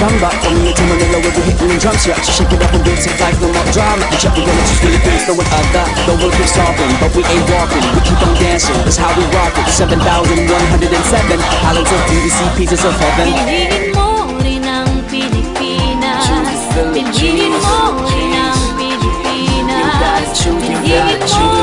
samba. From New to Manila, we'll be hitting the drums here. Shake it up and build some life, no more drama. And check, we're gonna choose Philippines, no one other. The world keeps talking, but we ain't walking. We keep on dancing, that's how we rock it. 7,107 islands of beauty, pieces of heaven. Piliin mo rin ang Pilipinas. Piliin mo rin ang Pilipinas. Piliin mo